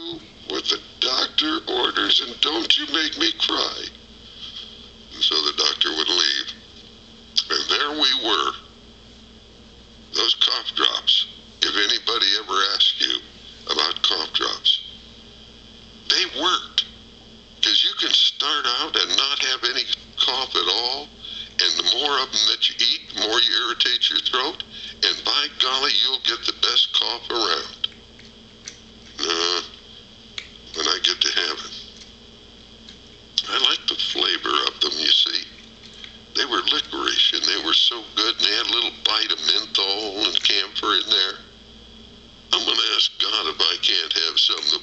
do what the doctor orders and don't you make me cry. And so the doctor would leave. And there we were. Those cough drops, if anybody ever asks you about cough drops, they worked. Because you can start out and not have any cough at all, and the more of them that you eat, the more you irritate your throat, and by golly, you'll get the best cough around. When I get to heaven, I like the flavor of them, you see. They were licorice, and they were so good, and they had a little bite of menthol and camphor in there. I'm going to ask God if I can't have some